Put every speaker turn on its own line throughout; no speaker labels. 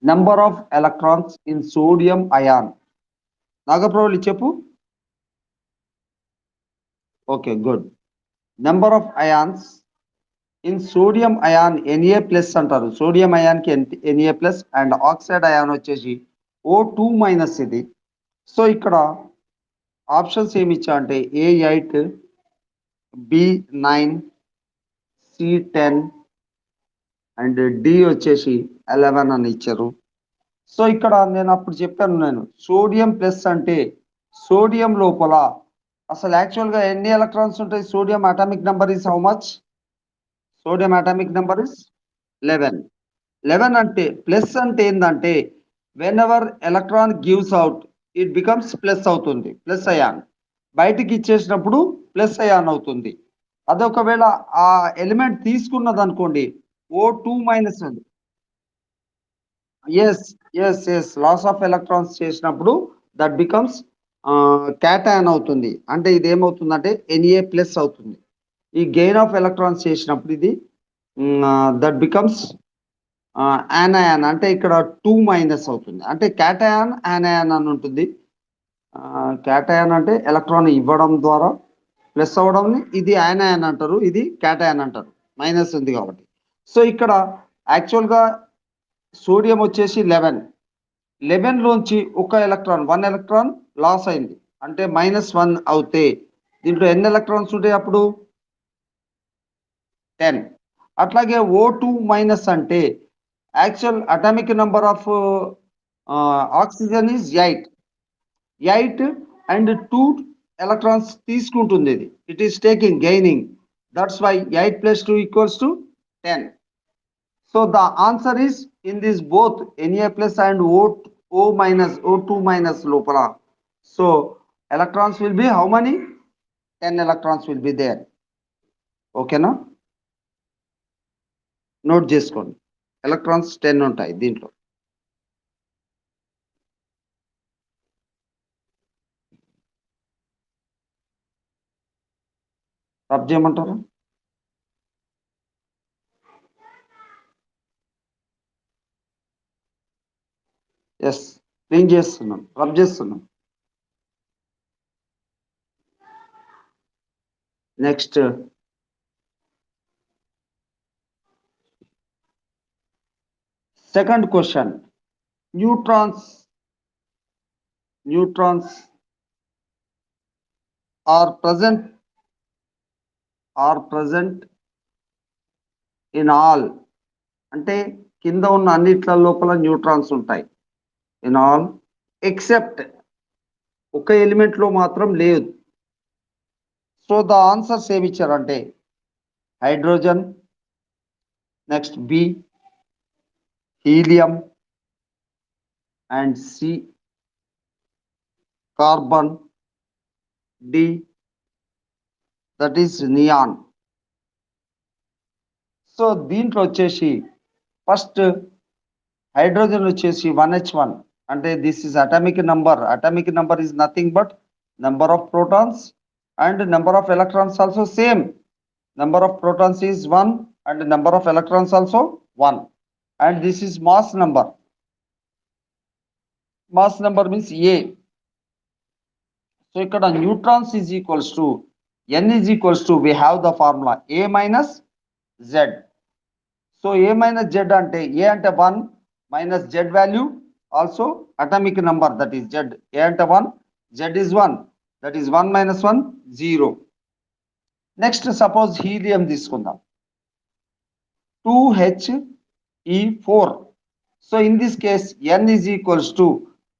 Number of electrons in sodium ion. Nagapravali Chepu? Okay, good. Number of ions in sodium ion Na plus అంటారు. Sodium ion కి Na plus and oxide ion వచ్చేసి O2 minus ఇది. So ఇక్కడ options ఏమి ఇచ్చా అంటే A8, B9, C10 and D వచ్చేసి 11 అని ఇచ్చారు. సో ఇక్కడ నేను అప్పుడు చెప్పాను సోడియం ప్లస్ అంటే సోడియం లోపల అసలు యాక్చువల్గా ఎన్ని ఎలక్ట్రాన్స్ ఉంటాయి? Sodium atomic number is how much? Sodium atomic number is 11. 11 అంటే ప్లస్ అంటే ఏంటంటే when ever electron gives out it becomes plus అవుతుంది, ప్లస్ అయాన్. బయటికి ఇచ్చేసినప్పుడు ప్లస్ అయాన్ అవుతుంది. అది ఒకవేళ ఆ ఎలిమెంట్ తీసుకున్నది అనుకోండి O2 మైనస్ ఉంది. Yes yes yes loss of electrons చేసినప్పుడు దట్ బికమ్స్ క్యాటయాన్ అవుతుంది. అంటే ఇది ఏమవుతుందంటే Na ప్లస్ అవుతుంది. ఈ గెయిన్ ఆఫ్ ఎలక్ట్రాన్స్ చేసినప్పుడు ఇది దట్ బికమ్స్ యానయాన్, అంటే ఇక్కడ 2 మైనస్ అవుతుంది. అంటే క్యాటయాన్ యానయాన్ అని ఉంటుంది. క్యాటయాన్ అంటే ఎలక్ట్రాన్ ఇవ్వడం ద్వారా ప్లస్ అవ్వడం, ఇది యానయాన్ అంటారు, ఇది క్యాటయాన్ అంటారు, మైనస్ ఉంది కాబట్టి. సో ఇక్కడ యాక్చువల్గా సోడియం వచ్చేసి 11 లోంచి ఒక ఎలక్ట్రాన్ 1 ఎలక్ట్రాన్ లాస్ అయింది అంటే -1 అవుతే దీంట్లో ఎన్ని ఎలక్ట్రాన్స్ ఉంటాయి అప్పుడు? 10. అట్లాగే O2 మైనస్ అంటే actual atomic number of oxygen is 8 and 2 electrons తీసుకుంటుంది ఇది. It is taking gaining, that's why 8 + 2 = 10. So the answer is in this both Na plus and O2 minus లోపల. So electrons will be how many? 10 electrons will be there. ఓకేనా? Note చేసుకోండి, electrons 10 ఉంటాయి దీంట్లో. Rub చేయమంటారా? Yes, clean చేస్తున్నాం, rub చేస్తున్నాం. Next second question. Neutrons are present in all, అంటే కింద ఉన్న అన్నిట్ల లోపల న్యూట్రాన్స్ ఉంటాయి. ఇన్ ఆల్ ఎక్సెప్ట్ ఒక ఎలిమెంట్ లో మాత్రం లేదు. సో ద ఆన్సర్స్ ఏమి ఇచ్చారంటే hydrogen, next B helium and C carbon, D that is neon. సో దీంట్లో వచ్చేసి ఫస్ట్ హైడ్రోజన్ వచ్చేసి 1H1, అంటే this is atomic number is nothing but number of protons and number of electrons also same. Number of protons is 1 and number of electrons also 1, and this is mass number means A. So ikkada neutrons is equals to N is equals to, we have the formula A minus Z. So A minus Z ante A ante 1 minus Z value also atomic number, that is Z. A ante 1, Z is 1, that is 1 minus 1 0. Next suppose helium తీసుకుందాం 2He4. So in this case N is equals to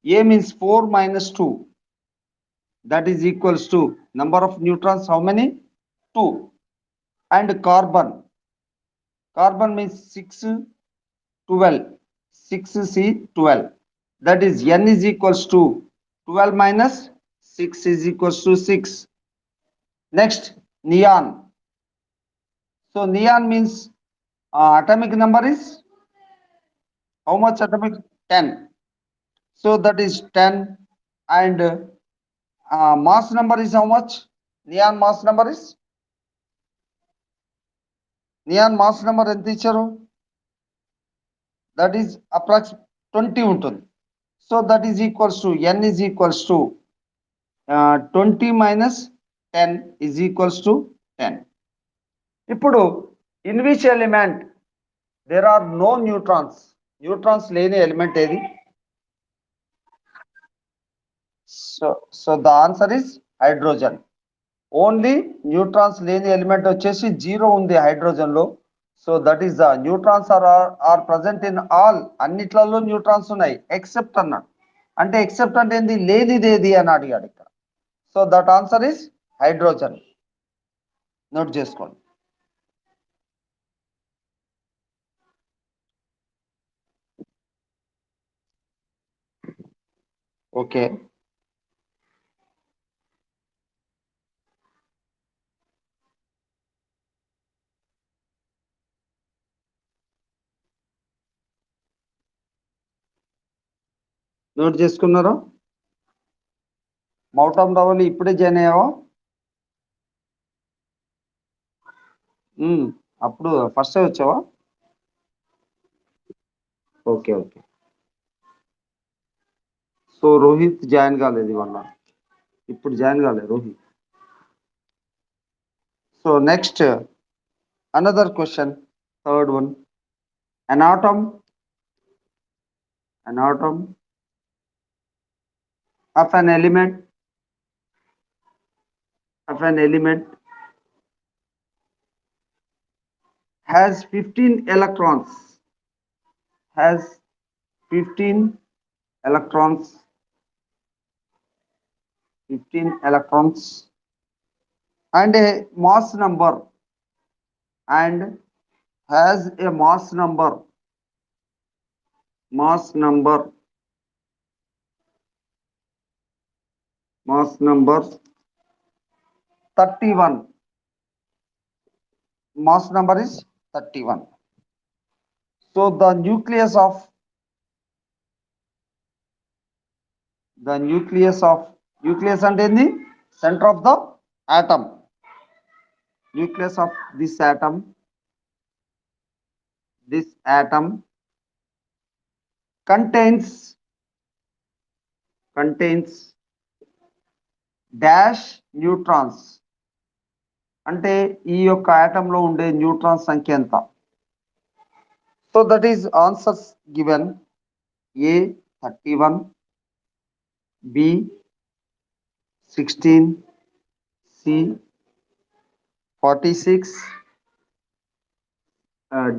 A means 4 minus 2, that is equals to number of neutrons how many? 2. And carbon means 6 12, 6C12, that is N is equals to 12 minus 6 is equals to 6. Next neon. So neon means atomic number is how much? Atomic 10. So that is 10, and mass number is how much? Neon mass number ఎంత ఇచ్చారు? That is approximately 20 ఉంటుంది. So that is equals to n is equals to 20 minus 10 is equals to 10. ఇప్పుడు in which element there are no neutrons, neutrons లేని ఎలిమెంట్ ఏది? So the answer is hydrogen. Only neutrons లేని element వచ్చేసి 0 ఉంది hydrogen లో. So that is the neutrons are present in all, అన్నిట్లలో neutrons ఉన్నాయి ఎక్సెప్ట్ అన్నాడు. అంటే ఎక్సెప్ట్ అంటే ఏంది? లేనిది ఏది అని అడిగాడు ఇక్కడ. So that answer is hydrogen. Note చేసుకోండి. ఓకే, నోట్ చేసుకున్నారా? మౌటం రావాలి ఇప్పుడే జాయిన్ అయ్యావా? అప్పుడు ఫస్ట్ వచ్చావా? Okay okay. So Rohit join కాలేదు ఇవాళ, ఇప్పుడు జాయిన్ కాలేదు Rohit. So next another question, third one. An atom of an element has 15 electrons, has 15 electrons, 15 electrons and a mass number, and has a mass number 31. Mass number is 31. So the nucleus అంటే ఏంది? Center of the atom. Nucleus of this atom contains dash neutrons. అంటే ఈ యొక్క atom లో ఉండే neutrons సంఖ్య ఎంత? So that is answers given. A 31, B 16, C 46,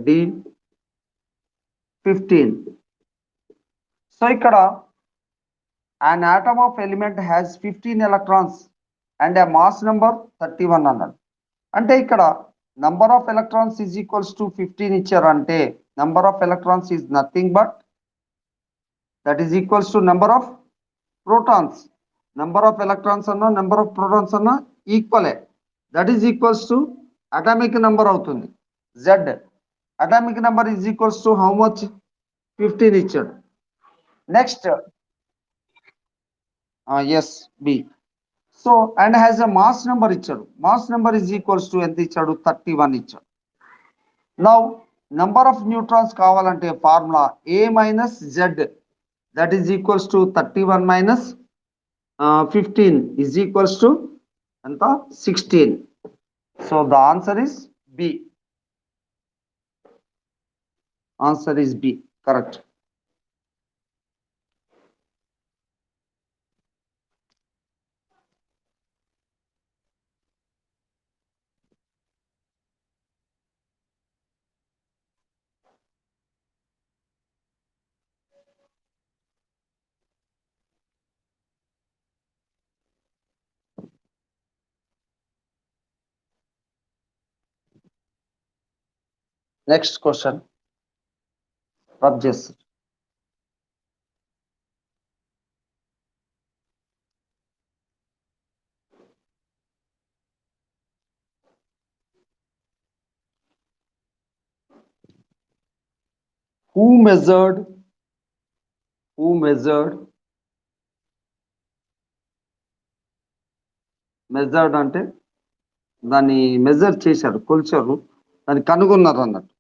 D 15. So ఇక్కడ an atom of element has 15 electrons and a mass number 31 అన్నాడు. అంటే ఇక్కడ number of electrons is equals to 15 ఇచ్చారు. అంటే number of electrons is nothing but that is equals to number of protons. Number of electrons అన్నా number of protons అన్నా ఈక్వలే. That is equals to atomic number అవుతుంది. Z atomic number is equals to how much? 15 ఇచ్చాడు. Next S B. So and has a mass number ఇచ్చాడు. Mass number is equals to ఎంత ఇచ్చాడు? 31 ఇచ్చాడు. Now number of neutrons కావాలంటే formula A minus Z, that is equals to 31 minus 15 is equals to ఎంత? 16. So the answer is B. Answer is B, correct. Next question rub చేస్తారు. Who measured అంటే దాన్ని measure చేశారు, కొలిచారు, దాన్ని కనుగొన్నారు అన్నట్టు.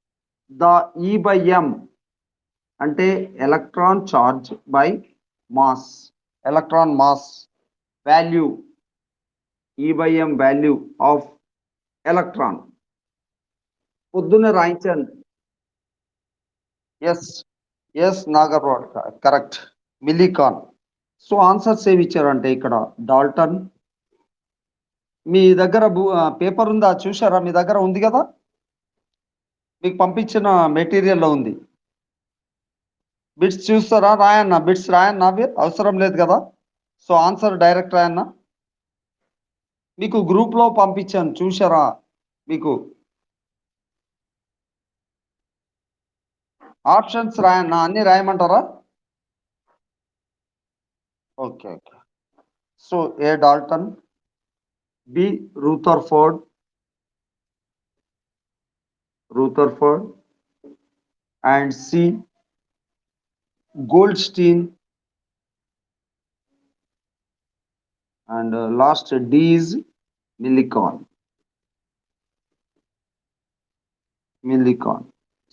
The E/m అంటే electron charge by mass, electron mass value, E/m value of electron. పొద్దున్న రాయించాను. Yes yes Nagarwad correct. Millikan. So answers ఏమి ఇచ్చారంటే ఇక్కడ డాల్టన్. మీ దగ్గర పేపర్ ఉందా, చూసారా? మీ దగ్గర ఉంది కదా, మీకు పంపించిన మెటీరియల్లో ఉంది. బిట్స్ చూస్తారా? రాయన్న, బిట్స్ రాయన్న, అవి అవసరం లేదు కదా. సో ఆన్సర్ డైరెక్ట్ రాయన్న. మీకు గ్రూప్లో పంపించాను, చూసారా? మీకు ఆప్షన్స్ రాయన్న, అన్ని రాయమంటారా? Okay okay. So A Dalton, B Rutherford, and C Goldstein, and last D is Millikan.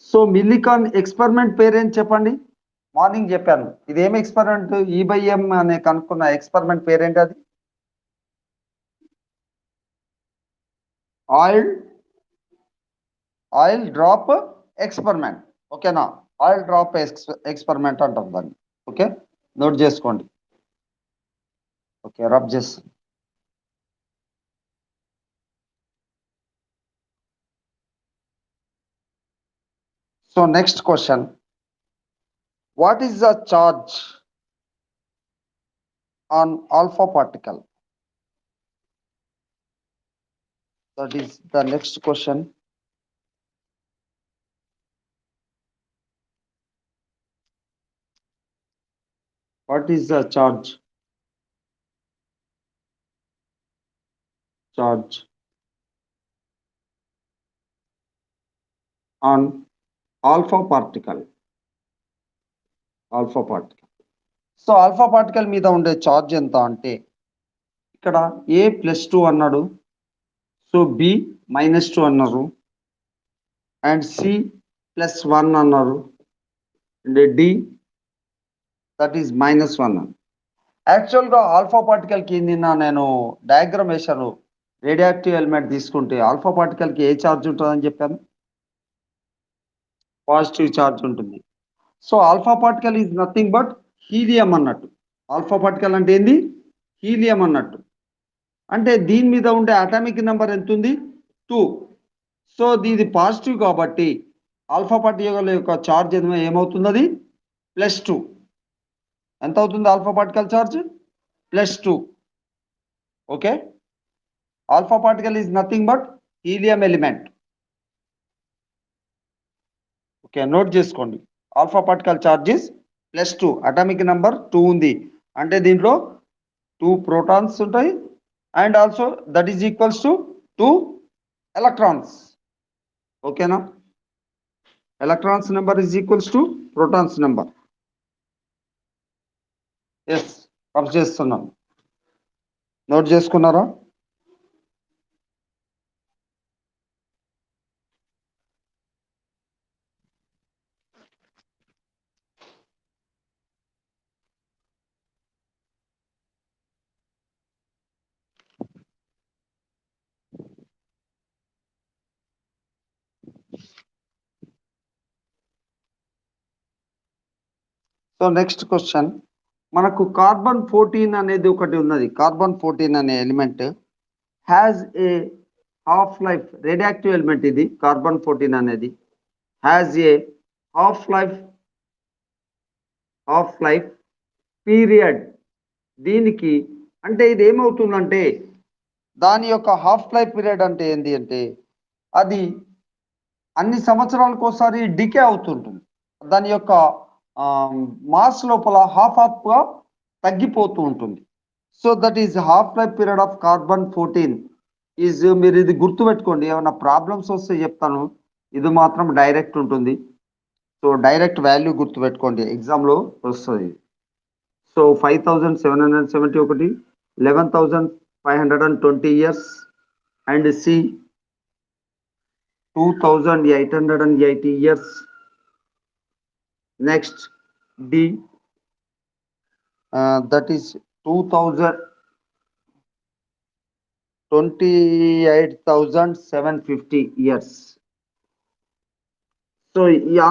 So Millikan experiment పేరేం చెప్పండి? మార్నింగ్ చెప్పాను. ఇదేం ఎక్స్పెరిమెంట్? E/m అనే కనుక్కున్న ఎక్స్పెరిమెంట్ పేరేంటి? అది ఆయిల్ డ్రాప్ ఎక్స్పెరిమెంట్. ఓకేనా? ఆయిల్ డ్రాప్ ఎక్స్పెరిమెంట్ అంటాం దాన్ని. ఓకే, నోట్ చేసుకోండి. ఓకే, రబ్ చేస్తాం. So next question, what is the charge on alpha particle? That is the next question. What is the charge on alpha particle? So alpha particle మీద ఉండే charge ఎంత అంటే, ఇక్కడ A+2 అన్నాడు, so B -2 అన్నారు, and C+1 అన్నారు, and D that is -1. యాక్చువల్గా alpha పార్టికల్కి నిన్న నేను డయాగ్రామ్ వేశాను. రేడియాక్టివ్ ఎలిమెంట్ తీసుకుంటే ఆల్ఫా పార్టికల్కి ఏ చార్జ్ ఉంటుందని చెప్పాను? పాజిటివ్ చార్జ్ ఉంటుంది. So alpha particle is nothing but helium అన్నట్టు. ఆల్ఫా పార్టికల్ అంటే ఏంది? హీలియం అన్నట్టు. అంటే దీని మీద ఉండే అటామిక్ నెంబర్ ఎంత ఉంది? 2. సో దీది పాజిటివ్ కాబట్టి ఆల్ఫా పార్టికల్ యొక్క చార్జ్ ఏమవుతుంది? అది +2. ఎంత అవుతుంది alpha particle charge? +2. Okay, alpha particle is nothing but helium element. Okay, note చేసుకోండి. Alpha particle charges +2, atomic number 2 ఉంది. అంటే దీంట్లో 2 ప్రోటాన్స్ ఉంటాయి, and also that is equals to 2 electrons. ఓకేనా? Electrons number is equals to protons number. Yes, rub చేస్తున్నాను. Note చేసుకున్నారా? So next question, మనకు carbon 14 అనేది ఒకటి ఉన్నది. కార్బన్ 14 అనే element has a half life, radioactive element ఇది. కార్బన్ 14 అనేది has a half life period. దీనికి అంటే ఇది ఏమవుతుందంటే, దాని యొక్క హాఫ్ లైఫ్ పీరియడ్ అంటే ఏంటి అంటే, అది అన్ని సంవత్సరాలకు ఒకసారి డికే అవుతుంటుంది. దాని యొక్క మాస్ లోపల హాఫ్గా తగ్గిపోతూ ఉంటుంది. So that is half life period of carbon 14 is. మీరు ఇది గుర్తుపెట్టుకోండి, ఏమైనా ప్రాబ్లమ్స్ వస్తే చెప్తాను. ఇది మాత్రం డైరెక్ట్ ఉంటుంది. సో డైరెక్ట్ వాల్యూ గుర్తుపెట్టుకోండి, ఎగ్జామ్లో వస్తుంది. So 5771, 11,520 years, and C 2,880 years, Next, D, that is 28,750 years. So, the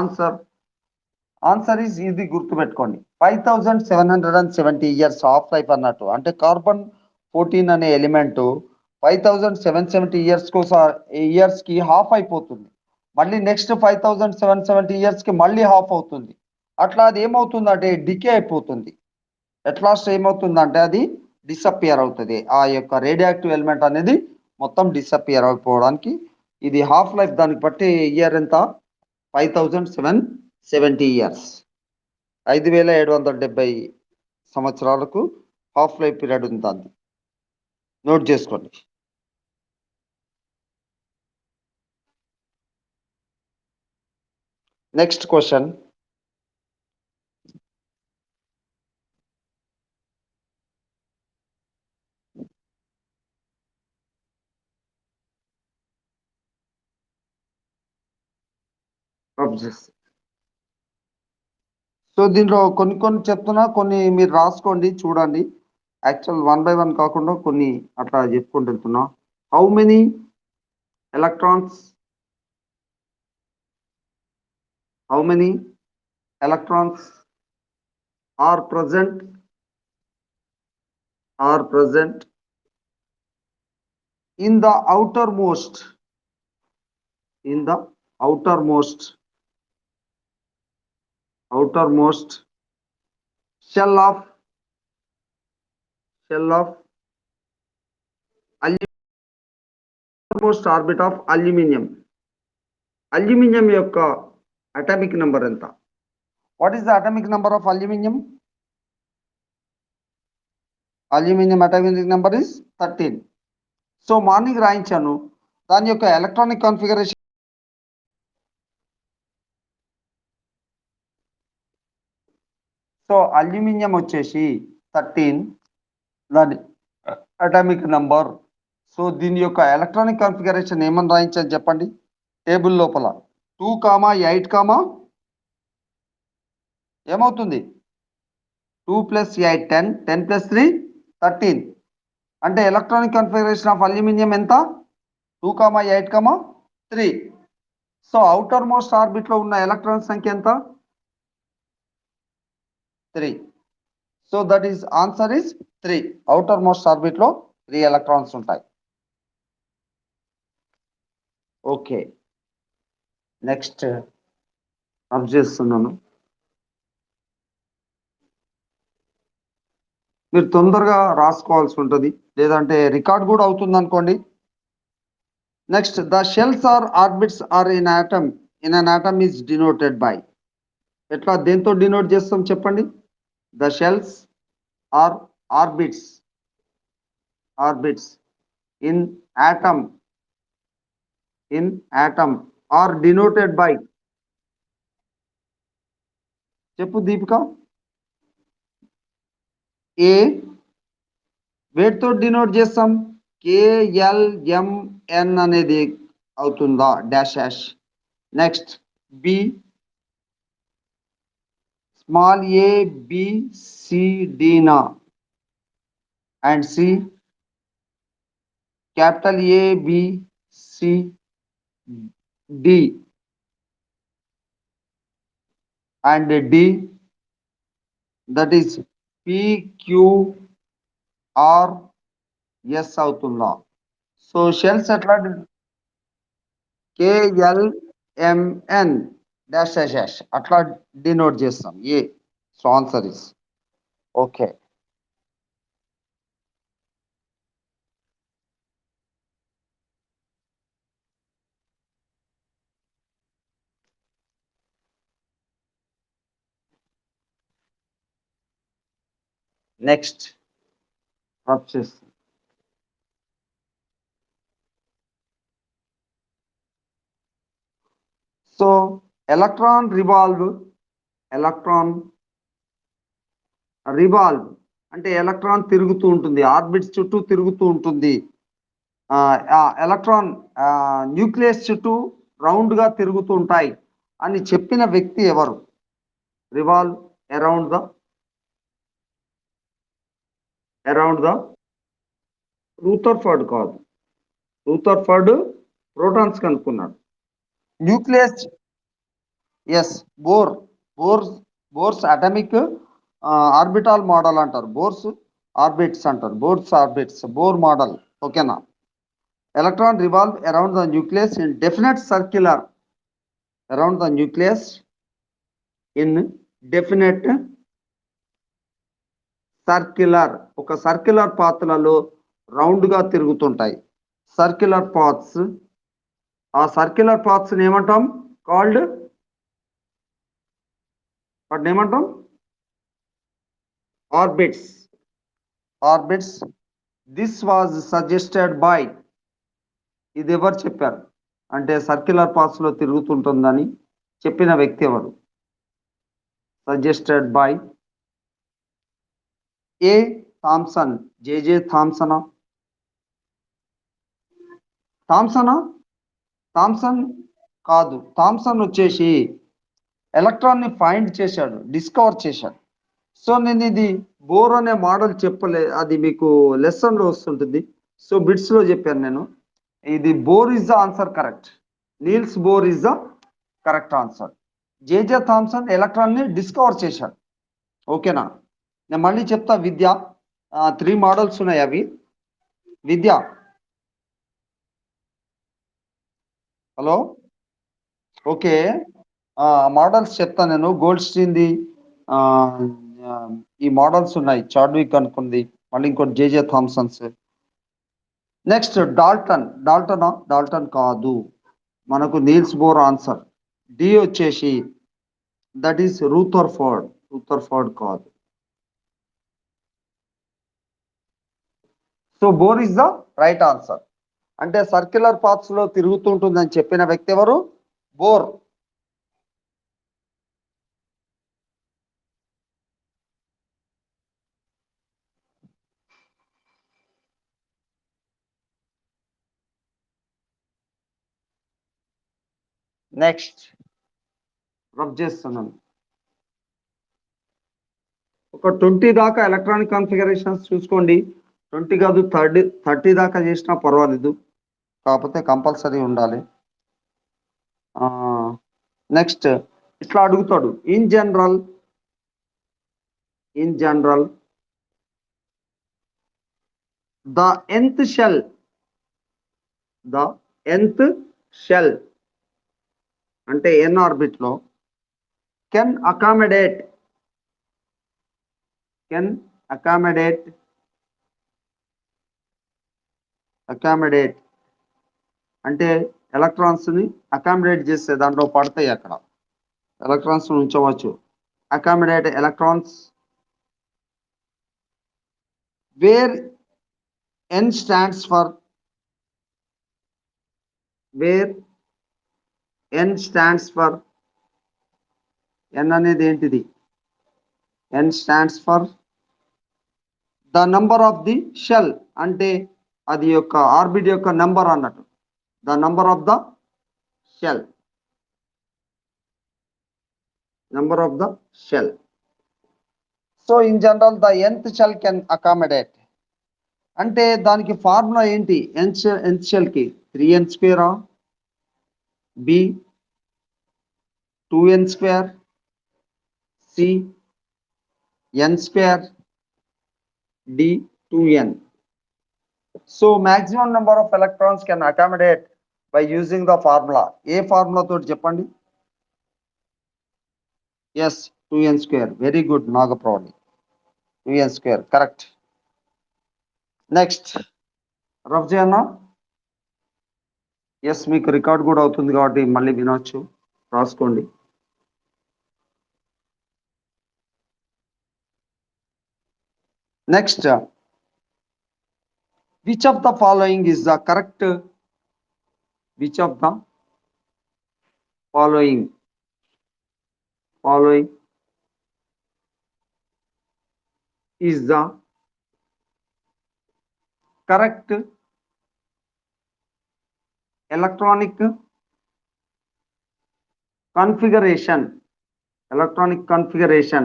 answer is ఇది గుర్తుపెట్టుకోండి 5770 ఇయర్స్ హాఫ్ లైఫ్ అన్నట్టు. అంటే కార్బన్ 14 అనే ఎలిమెంట్ 5770 ఇయర్స్ కి హాఫ్ అయిపోతుంది. మళ్ళీ నెక్స్ట్ 5770 ఇయర్స్ కి మళ్ళీ హాఫ్ అవుతుంది. అట్లా అది ఏమవుతుందంటే డికే అయిపోతుంది. ఎట్లాస్ట్ ఏమవుతుందంటే అది డిసపియర్ అవుతుంది. ఆ యొక్క రేడియాక్టివ్ ఎలిమెంట్ అనేది మొత్తం డిసపియర్ అయిపోవడానికి ఇది హాఫ్ లైఫ్ దానికి బట్టి ఇయర్ ఎంత 5770 ఇయర్స్ 5770 సంవత్సరాలకు హాఫ్ లైఫ్ పీరియడ్ ఉంటుంది. నోట్ చేసుకోండి. నెక్స్ట్ క్వశ్చన్, సో దీంట్లో కొన్ని చెప్తున్నా, కొన్ని మీరు రాసుకోండి చూడండి. యాక్చువల్ 1 by 1 కాకుండా కొన్ని అట్లా చెప్పుకుంటూ వెళ్తున్నా. How many electrons are present in the outermost shell of outermost orbit of aluminium యొక్క అటామిక్ నెంబర్ ఎంత? What is the atomic number of aluminium atomic number is 13. So morning రాయించాను దాని యొక్క ఎలక్ట్రానిక్ కాన్ఫిగరేషన్. సో అల్యూమినియం వచ్చేసి 13 దాని atomic number. So దీని యొక్క electronic configuration ఏమని రాయించాలి చెప్పండి టేబుల్ లోపల. 2, 8 ఏమవుతుంది 2 + 8 10, 10 + 3 13. అంటే ఎలక్ట్రానిక్ కాన్ఫిగరేషన్ ఆఫ్ అల్యూమినియం ఎంత 2, 8, 3. సో అవుటర్ మోస్ట్ ఆర్బిట్ లో ఉన్న ఎలక్ట్రాన్ సంఖ్య ఎంత 3. So that is answer is 3. Outer most orbit లో 3 ఎలక్ట్రాన్స్ ఉంటాయి. ఓకే, నెక్స్ట్ అబ్జర్వ్ చేస్తున్నాను. మీరు తొందరగా రాసుకోవాల్సి ఉంటుంది, లేదంటే రికార్డ్ కూడా అవుతుంది అనుకోండి. Next, the shells or orbits are in an atom is denoted by. ఎట్లా దేంతో డినోట్ చేస్తాం చెప్పండి? The shells or orbits in atom are denoted by. చెప్పు దీపిక. ఏ వేటితో డినోట్ చేస్తాం? KLMN అనేది అవుతుందా dash. Next, B small a b c d నా, and C capital A B C D and D, that is P Q R S అవుతుందా? So shells ఎట్లా KLMN dash అట్లా డినోట్ చేస్తాం ఏ. So answer is okay. Next చేస్తాం. So electron revolve అంటే electron తిరుగుతూ ఉంటుంది, ఆర్బిట్స్ చుట్టూ తిరుగుతూ ఉంటుంది. ఎలక్ట్రాన్ న్యూక్లియస్ చుట్టూ రౌండ్ గా తిరుగుతూ ఉంటాయి అని చెప్పిన వ్యక్తి ఎవరు? revolve around the రూథర్ఫర్డ్ కాదు, రూథర్ఫర్డ్ ప్రోటాన్స్ కనుక్కున్నాడు. Nucleus, yes, Bohr's atomic orbital model అంటారు, బోర్స్ ఆర్బిట్స్ అంటారు, బోర్ మోడల్. ఓకేనా? Electron revolve around the nucleus in definite circular, around the nucleus in definite circular, ఒక సర్క్యులర్ పాత్లలో round గా తిరుగుతుంటాయి. Circular paths, ఆ సర్క్యులర్ పాత్స్ ఏమంటాం? కాల్డ్, వాటిని ఏమంటాం? Orbits. This was suggested by, ఇది ఎవరు చెప్పారు అంటే సర్క్యులర్ పాత్స్ లో తిరుగుతుంటుందని చెప్పిన వ్యక్తి ఎవరు? Suggested by A Thomson, J J థామ్సనా? థామ్సన్ కాదు. థామ్సన్ వచ్చేసి ఎలక్ట్రాన్ ని ఫైండ్ చేశాడు, డిస్కవర్ చేశాడు. సో నేను ఇది బోర్ అనే మోడల్ చెప్పలే, అది మీకు లెసన్ లో వస్తుంటుంది. సో బిట్స్ లో చెప్పాను నేను. ఇది Bohr is the answer correct. Niels Bohr is the correct answer. JJ Thomson electron ని డిస్కవర్ చేశాడు. ఓకేనా? నేను మళ్ళీ చెప్తా. విద్య 3 మోడల్స్ ఉన్నాయి. అవి విద్య, హలో, ఓకే, మోడల్స్ చెప్తా నేను. గోల్డ్ స్టీన్ది ఈ మోడల్స్ ఉన్నాయి. చాడ్విక్ అనుకుంది, మళ్ళీ ఇంకోటి జేజే థామ్సన్స్. నెక్స్ట్ డాల్టన్ కాదు, మనకు నీల్స్ బోర్ ఆన్సర్. డి వచ్చేసి దట్ ఈస్ రూథర్ఫర్డ్ కాదు. So bore is the right answer. అంటే సర్క్యులర్ పాత్స్ లో తిరుగుతుంటుందని చెప్పిన వ్యక్తి ఎవరు? బోర్. నెక్స్ట్ రబ్ చేస్తున్నాను. ఒక 20 దాకా ఎలక్ట్రానిక్ కాన్ఫిగరేషన్స్ చూసుకోండి. 20 కాదు, 30 దాకా చేసినా పర్వాలేదు, కాకపోతే కంపల్సరీ ఉండాలి. నెక్స్ట్ ఇట్లా అడుగుతాడు. In general the nth shell అంటే ఎన్ ఆర్బిట్ లో కెన్ అకామిడేట్ అంటే ఎలక్ట్రాన్స్ ని అకామిడేట్ చేస్తే దాంట్లో పడతాయి, అక్కడ ఎలక్ట్రాన్స్ ఉంచవచ్చు. Accommodate electrons where n stands for n అనేది ఏంటిది? N stands for the number of the shell, అంటే అది యొక్క ఆర్బిట్ యొక్క నెంబర్ అన్నట్టు. The number of the shell, so in general the nth shell can accommodate. అంటే దానికి ఫార్ములా ఏంటి? nth షెల్ కి 3n², b 2n², c n², d 2n. So maximum number of electrons can accommodate by using the formula. ఏ formula తోటి చెప్పండి? Yes, 2n². Very good Nagaproudhi, 2n², correct. Next rough చేయన్నా? Yes, మీకు record కూడా అవుతుంది కాబట్టి మళ్ళీ వినొచ్చు, రాసుకోండి. Next, which of the following is the correct? Which of the following is the correct electronic configuration electronic configuration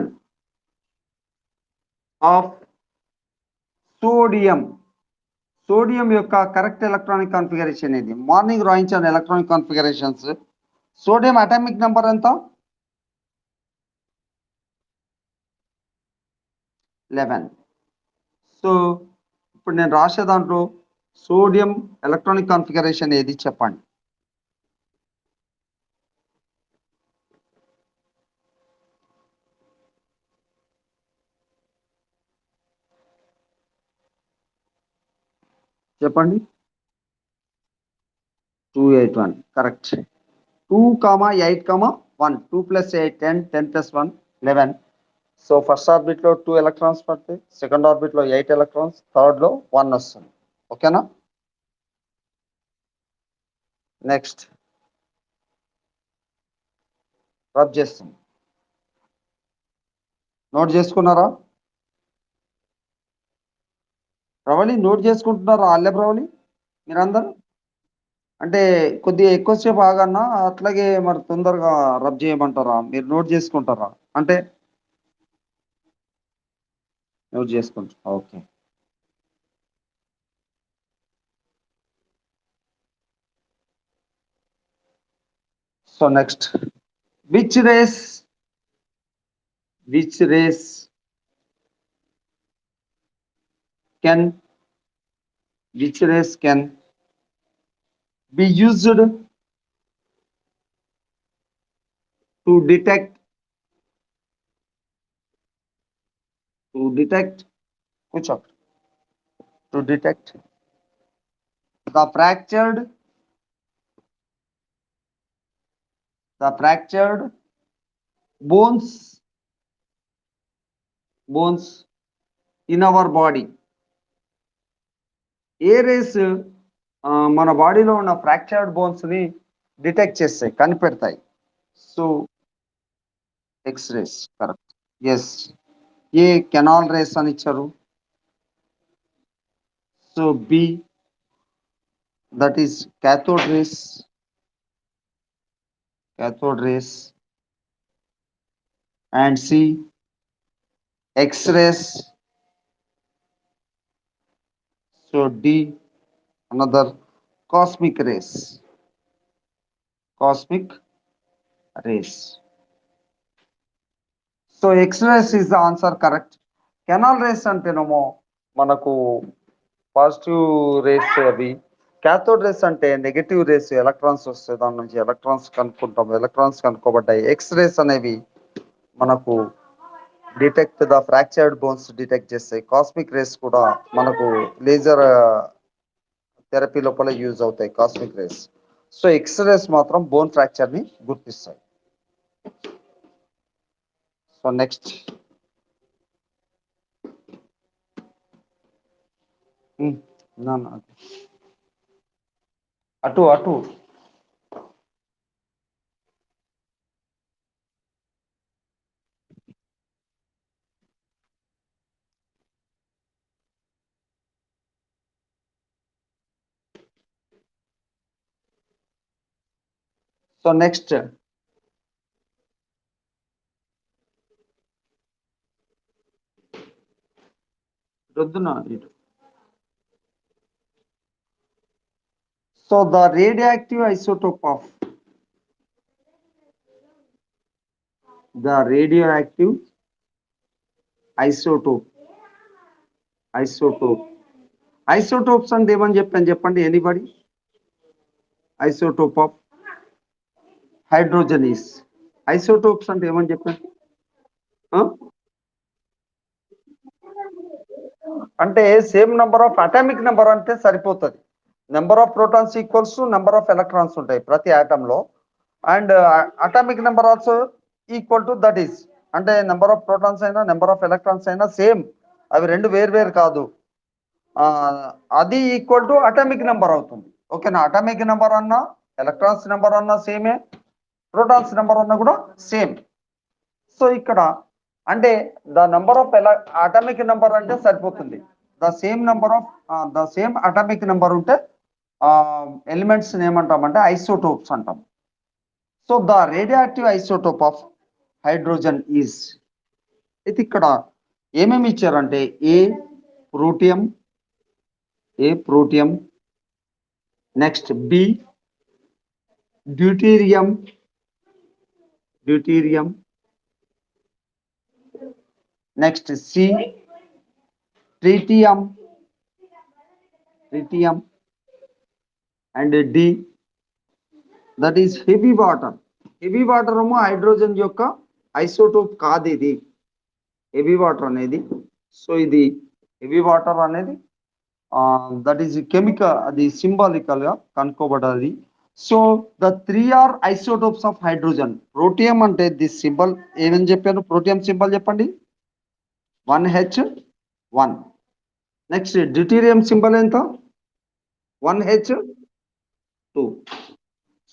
of sodium. Sodium యొక్క correct electronic configuration ఇది. మార్నింగ్ రాయించాను electronic configurations. Sodium atomic number ఎంత? 11. So ఇప్పుడు నేను రాసే దాంట్లో sodium electronic configuration ఏది చెప్పండి. చెప్పండి. 281 కరెక్ట్. 2, 8, 1. 2 + 8 10, 10 + 1 11. సో ఫస్ట్ ఆర్బిట్ లో 2 ఎలక్ట్రాన్స్ పడతాయి, సెకండ్ ఆర్బిట్ లో 8 ఎలక్ట్రాన్స్, థర్డ్ లో 1 వస్తుంది. ఓకేనా? నెక్స్ట్ రబ్ చేస్తాం. నోట్ చేసుకున్నారా? ప్రవళి నోట్ చేసుకుంటున్నారా? అల్లె ప్రవళి మీరందరూ అంటే కొద్దిగా ఎక్కువసేపు ఆగన్నా, అట్లాగే మరి తొందరగా రబ్ చేయమంటారా? మీరు నోట్ చేసుకుంటారా? అంటే నోట్ చేసుకుంటారు. Okay. So next, which rays can be used to detect which of to detect the fractured bones in our body. ఏ రేస్ మన బాడీలో ఉన్న ఫ్రాక్చర్డ్ బోన్స్ ని డిటెక్ట్ చేస్తాయి, కనిపెడతాయి? So X rays correct. Yes. A canal rays అని ఇచ్చారు. So B that is cathode rays, and C X-rays. So D another cosmic rays. So X-rays is the answer correct. Canal rays అంటేనేమో మనకు positive race అవి. Cathode race అంటే negative race, electrons వస్తాయి, దాని నుంచి electrons కనుక్కుంటాం, electrons కనుక్కోబడ్డాయి. X race అనేవి మనకు detect the fractured bones detect చేస్తాయి. కాస్మిక్ రేస్ కూడా మనకు లేజర్ థెరపీ లోపల యూజ్ అవుతాయి cosmic race. So X race మాత్రం బోన్ ఫ్రాక్చర్ ని గుర్తిస్తాయి. సో నెక్స్ట్, అటు సో నెక్స్ట్, రొద్దున ఇటు. So the radioactive isotope of isotopes అంటే ఏమని చెప్పండి anybody? Isotope of hydrogen is. Isotopes అంటే ఏమని చెప్పండి? అంటే same number of atomic number అంటే సరిపోతుంది. Number of protons equals to number of electrons ఉంటాయి ప్రతి ఆటమ్ లో, and atomic number also equal to that is. అంటే నెంబర్ ఆఫ్ ప్రోటాన్స్ అయినా నెంబర్ ఆఫ్ ఎలక్ట్రాన్స్ అయినా సేమ్, అవి రెండు వేరు కాదు. అది ఈక్వల్ టు అటామిక్ నెంబర్ అవుతుంది. ఓకేనా? అటామిక్ నెంబర్ అన్నా, ఎలక్ట్రాన్స్ నెంబర్ అన్నా సేమే, ప్రోటాన్స్ నెంబర్ అన్నా కూడా సేమ్. సో ఇక్కడ అంటే the number of atomic number అంటే సరిపోతుంది. ద సేమ్ అటామిక్ నెంబర్ ఉంటే ఎలిమెంట్స్ ఏమంటామంటే ఐసోటోప్స్ అంటాం. So the radioactive isotope of hydrogen is. అయితే ఇక్కడ ఏమేమి ఇచ్చారంటే A protium, next B deuterium, next C tritium, and D that is heavy water. Heavy water ఏమో హైడ్రోజన్ యొక్క ఐసోటోప్ కాదు ఇది హెవీ వాటర్ అనేది. సో ఇది హెవీ వాటర్ అనేది దట్ ఈస్ కెమికల్, అది సింబాలికల్ గా కనుక్కోబడ్డది. So the 3 are isotopes of hydrogen. Protium అంటే దిస్ సింబల్ ఏమని చెప్పాను, ప్రోటియం సింబల్ చెప్పండి 1H1. నెక్స్ట్ డ్యూటీరియం సింబల్ ఎంత 1H2.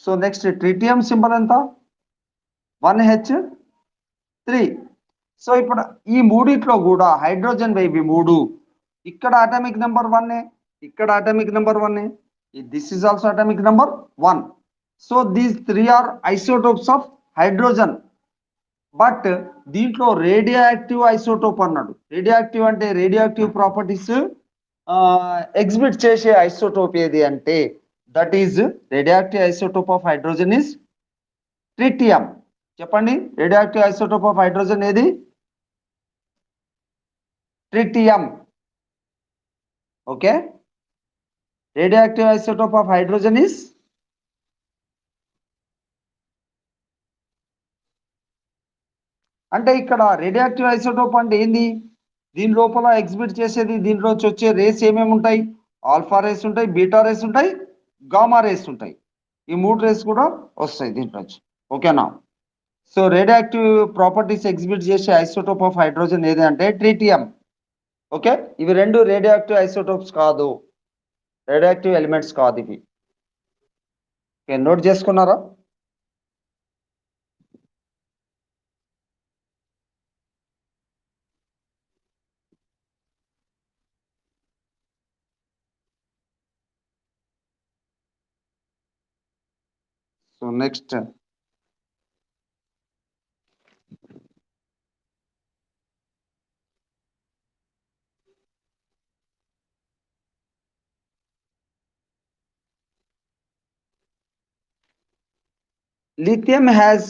So next tritium symbol ఎంత 1H3. సో ఇప్పుడు ఈ మూడిట్లో కూడా హైడ్రోజన్ ఇవి మూడు, ఇక్కడ అటామిక్ నెంబర్ 1, ఇక్కడ atomic number 1, this is also atomic number 1. So these 3 are isotopes of hydrogen. But దీంట్లో రేడియో యాక్టివ్ ఐసోటోప్ అన్నాడు. రేడియో యాక్టివ్ అంటే రేడియో యాక్టివ్ ప్రాపర్టీస్ ఎగ్జిబిట్ చేసే ఐసోటోప్ ఏది అంటే that is radioactive isotope of hydrogen is tritium. చెప్పండి, radioactive isotope of hydrogen ఏది? Tritium. Okay, radioactive isotope of hydrogen is అంటే ఇక్కడ radio active isotope అంటే ఏంది? దీని లోపల ఎగ్జిబిట్ చేసేది, దీంట్లో వచ్చే రేస్ ఏమేమి ఉంటాయి? ఆల్ఫా రేస్ ఉంటాయి, బీటా రేస్ ఉంటాయి, గామా రేస్ ఉంటాయి. ఈ 3 రేస్ కూడా వస్తాయి దీంట్లో. ఓకేనా? So radio active properties exhibit చేసే ఐసోటోప్ ఆఫ్ హైడ్రోజన్ ఏది అంటే ట్రిటియం. ఓకే, ఇవి రెండు రేడియో యాక్టివ్ ఐసోటోప్స్ కాదు, రేడియో యాక్టివ్ ఎలిమెంట్స్ కాదు ఇవి. ఓకే, నోట్ చేసుకున్నారా? సో నెక్స్ట్ lithium has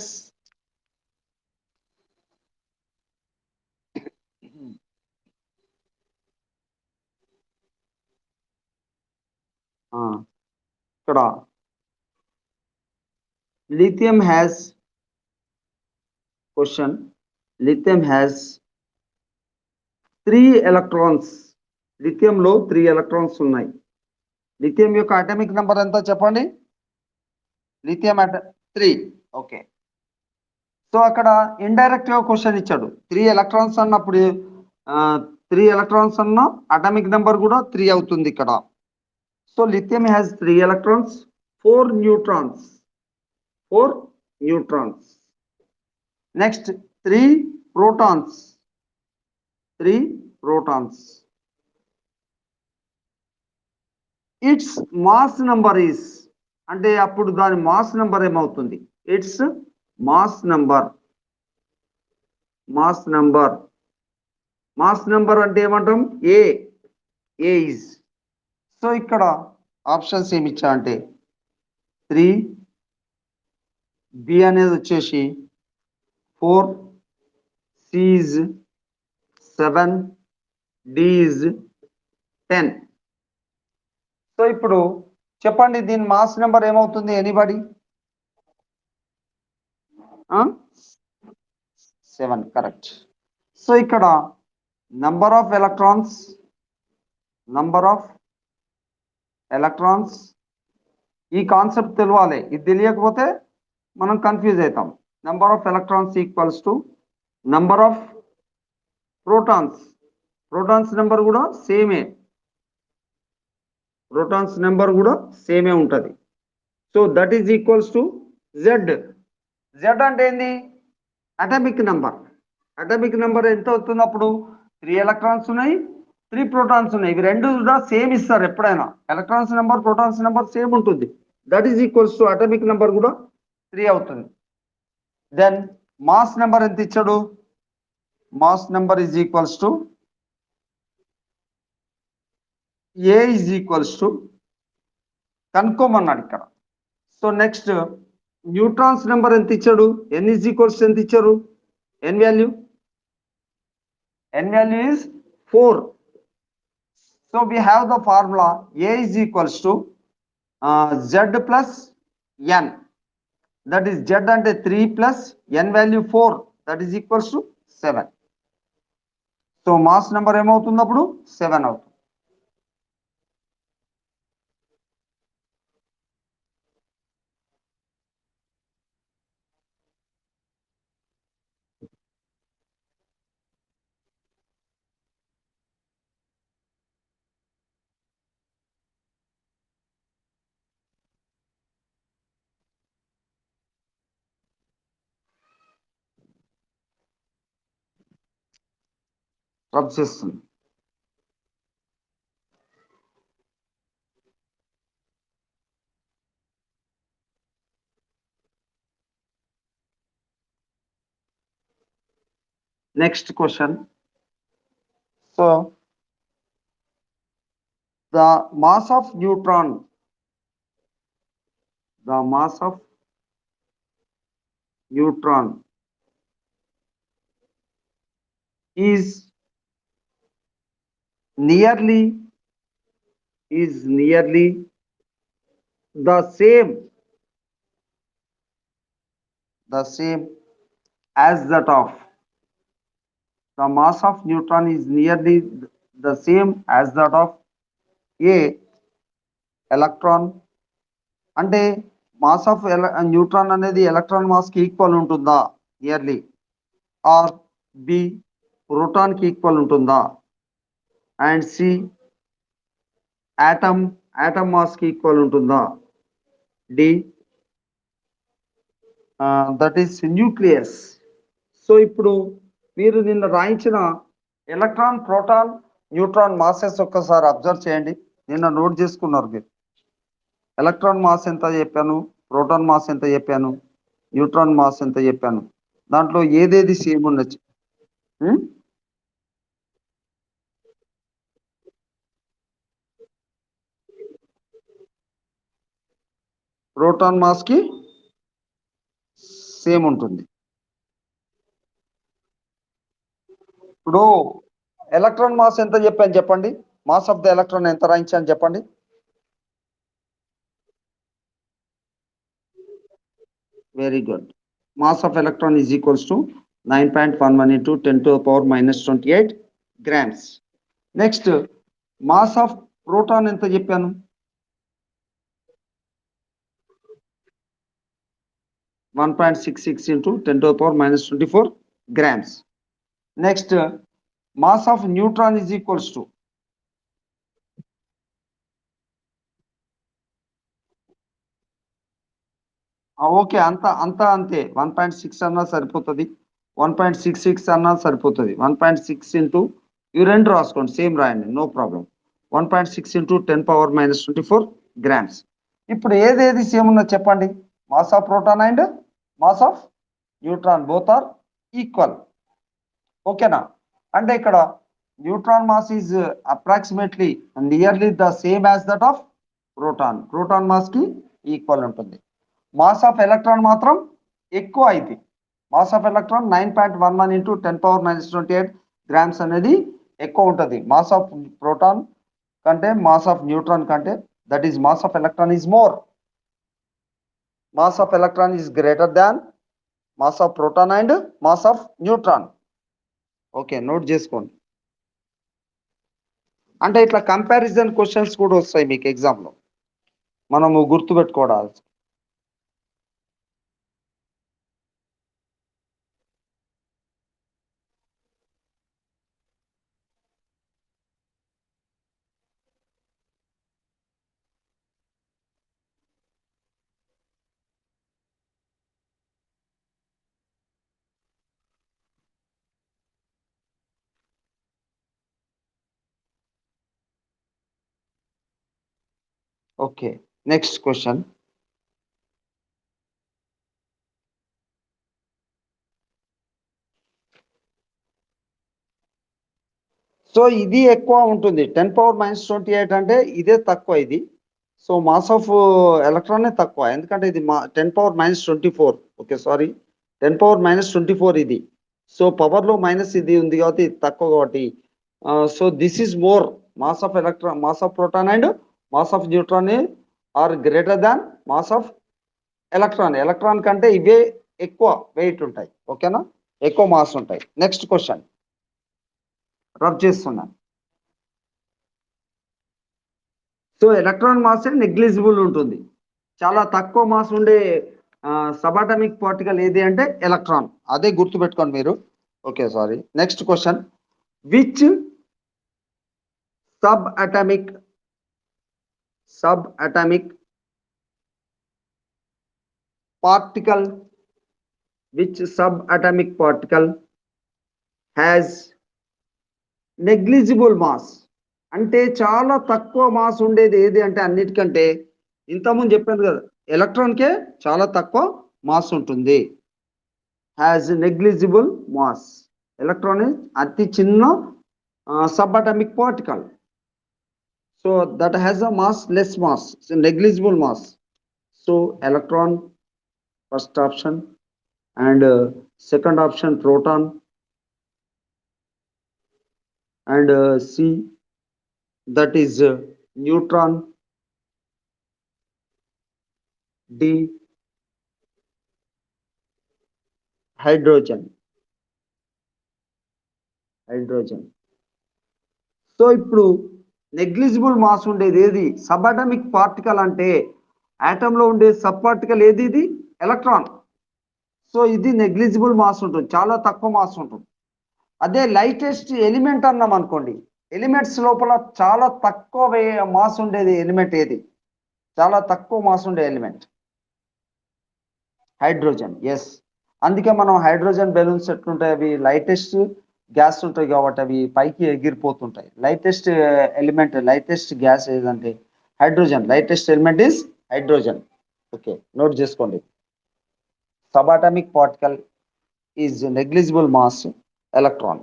ఇక్కడ lithium has question, lithium has 3 electrons. Lithium లో 3 ఎలక్ట్రాన్స్ ఉన్నాయి. లిథియం యొక్క అటామిక్ నెంబర్ ఎంత చెప్పండి? లిథియం 3. ఓకే, సో అక్కడ ఇండైరెక్ట్ గా క్వశ్చన్ ఇచ్చాడు. 3 ఎలక్ట్రాన్స్ అన్నప్పుడు 3 ఎలక్ట్రాన్స్ అన్న అటామిక్ నెంబర్ కూడా 3 అవుతుంది ఇక్కడ. So lithium has 3 electrons, 4 neutrons. Next 3 protons. It's mass number is అంటే అప్పుడు దాని మాస్ నెంబర్ ఏమవుతుంది? ఇట్స్ మాస్ నెంబర్ అంటే ఏమంటాం? A is. సో ఇక్కడ ఆప్షన్స్ ఏమి ఇచ్చా అంటే 3, బి అనేది వచ్చేసి 4, C is 7, D is 10. So ఇప్పుడు చెప్పండి, దీని మాస్ నెంబర్ ఏమవుతుంది? ఎనీబడి? 7, కరెక్ట్. సో ఇక్కడ నంబర్ ఆఫ్ ఎలక్ట్రాన్స్ ఈ కాన్సెప్ట్ తెలియాలి. ఇది తెలియకపోతే మనం కన్ఫ్యూజ్ అవుతాం. Number of electrons equals to number of protons number కూడా సేమే ఉంటుంది. So that is equals to Z అంటే ఏంది? అటామిక్ నెంబర్ ఎంత అవుతుంది అప్పుడు? 3 ఎలక్ట్రాన్స్ ఉన్నాయి, 3 ప్రోటాన్స్ ఉన్నాయి. ఇవి రెండు కూడా సేమ్ ఇస్తారు ఎప్పుడైనా. Electrons number, protons number same ఉంటుంది. That is equals to atomic number కూడా 3 అవుతుంది. దెన్ మాస్ నెంబర్ ఎంత ఇచ్చాడు? Mass number is equals to A is equals to కనుక్కోమన్నాడు ఇక్కడ. సో నెక్స్ట్ న్యూట్రాన్స్ నెంబర్ ఎంత ఇచ్చాడు? ఎన్ ఈజ్ ఈక్వల్స్ ఎంత ఇచ్చారు? ఎన్ value is 4. So we have the formula A is equals to Z plus N. That is Z అంటే 3 plus N value 4. That is equals to 7. So mass number ఏమవుతుంది అప్పుడు? 7 అవుతుంది. Rub చేస్తుంది. Next question. So the mass of neutron is nearly the same as that of the mass of neutron is nearly the same as that of a electron. అంటే mass of neutron అనేది electron mass కి equal ఉంటుందా nearly? Or B proton కి equal ఉంటుందా? And C atom mass కి equal ఉంటుందా? D that is nucleus. So ఇప్పుడు మీరు నిన్న రాయించిన ఎలక్ట్రాన్, ప్రోటాన్, న్యూట్రాన్ మాసెస్ ఒక్కసారి అబ్జర్వ్ చేయండి. నిన్న నోట్ చేసుకున్నారు మీరు. ఎలక్ట్రాన్ మాస్ ఎంత చెప్పాను, ప్రోటాన్ మాస్ ఎంత చెప్పాను, న్యూట్రాన్ మాస్ ఎంత చెప్పాను, దాంట్లో ఏదేది సేమ్ ఉండొచ్చు? ప్రోటాన్ మాస్ కి సేమ్ ఉంటుంది. ఇప్పుడు ఎలక్ట్రాన్ మాస్ ఎంత చెప్పాను చెప్పండి. మాస్ ఆఫ్ ద ఎలక్ట్రాన్ ఎంత రాయించాను చెప్పండి. Very good. Mass of electron is equals to 9.11 into 10 to the power minus 28 grams. Next mass of proton ఎంత చెప్పాను? 1.66 into 10 to the power minus 24 grams. Next, mass of neutron is equals to okay, అంతే 1.6 అన్నా సరిపోతుంది, 1.66 అన్నా సరిపోతుంది. 1.6 into ఇవి రెండు రాసుకోండి, సేమ్ రాయండి, no problem. 1.6 into 10 power minus 24 grams. ఇప్పుడు ఏదేది సేమ్ ఉన్నది చెప్పండి. Mass of proton and mass of neutron both are equal. ఓకేనా? అంటే ఇక్కడ neutron mass is approximately nearly the same as that of proton mass కి ఈక్వల్ ఉంటుంది. మాస్ ఆఫ్ ఎలక్ట్రాన్ మాత్రం ఎక్కువ అయింది. Mass of electron 9.11 into 10 power minus 28 grams అనేది ఎక్కువ ఉంటుంది మాస్ ఆఫ్ ప్రోటాన్ కంటే, మాస్ ఆఫ్ న్యూట్రాన్ కంటే. That is mass of electron is more. Mass of electron is greater than mass of proton and mass of neutron. Okay, note చేసుకోండి. అంటే ఇట్లా comparison questions కూడా వస్తాయి మీకు ఎగ్జామ్లో, మనము గుర్తుపెట్టుకోవాలి. Okay, next question. సో ఇది ఎక్కువ ఉంటుంది. 10⁻⁻28 అంటే ఇదే తక్కువ ఇది. సో మాస్ ఆఫ్ ఎలక్ట్రానే తక్కువ, ఎందుకంటే ఇది 10⁻24. ఓకే, సారీ, 10⁻24 ఇది. సో పవర్లో మైనస్ ఇది ఉంది కాబట్టి ఇది తక్కువ కాబట్టి, so this is more mass of electron, mass of proton and mass of neutron are greater than mass of electron. Electron కంటే ఇవే ఎక్కువ వెయిట్ ఉంటాయి. ఓకేనా, ఎక్కువ మాస్ ఉంటాయి. నెక్స్ట్ క్వశ్చన్ రబ్ చేస్తున్నాను. సో ఎలక్ట్రాన్ మాస్ నెగ్లిజిబుల్ ఉంటుంది. చాలా తక్కువ మాస్ ఉండే సబాటమిక్ పార్టికల్ ఏది అంటే ఎలక్ట్రాన్. అదే గుర్తుపెట్టుకోండి మీరు. Okay, sorry. Next question, which sub atomic particle which subatomic particle has negligible mass? అంటే చాలా తక్కువ మాస్ ఉండేది ఏది అంటే అన్నిటికంటే ఇంతకుముందు చెప్పాను కదా, ఎలక్ట్రాన్కే చాలా తక్కువ మాస్ ఉంటుంది. Has negligible mass. ఎలక్ట్రాన్ అతి చిన్న subatomic particle. So that has a mass, less mass, negligible mass. So electron first option, and second option proton, and C, that is neutron, D, hydrogen. So ఇప్పుడు negligible mass ఉండేది ఏది subatomic particle అంటే atom లో ఉండే sub particle ఏది? ఇది electron. So ఇది negligible mass ఉంటుంది, చాలా తక్కువ మాస్ ఉంటుంది. అదే లైటెస్ట్ ఎలిమెంట్ అన్నాం అనుకోండి, ఎలిమెంట్స్ లోపల చాలా తక్కువ మాస్ ఉండేది ఎలిమెంట్ ఏది? చాలా తక్కువ మాస్ ఉండే ఎలిమెంట్ హైడ్రోజన్. ఎస్, అందుకే మనం హైడ్రోజన్ బెలూన్స్ ఎట్లుంటాయి, అవి లైటెస్ట్ గ్యాస్ ఉంటాయి కాబట్టి అవి పైకి ఎగిరిపోతుంటాయి. లైటెస్ట్ ఎలిమెంట్, లైటెస్ట్ గ్యాస్ ఏదంటే hydrogen. Lightest element is hydrogen. Okay, note చేసుకోండి. Subatomic particle is negligible mass electron.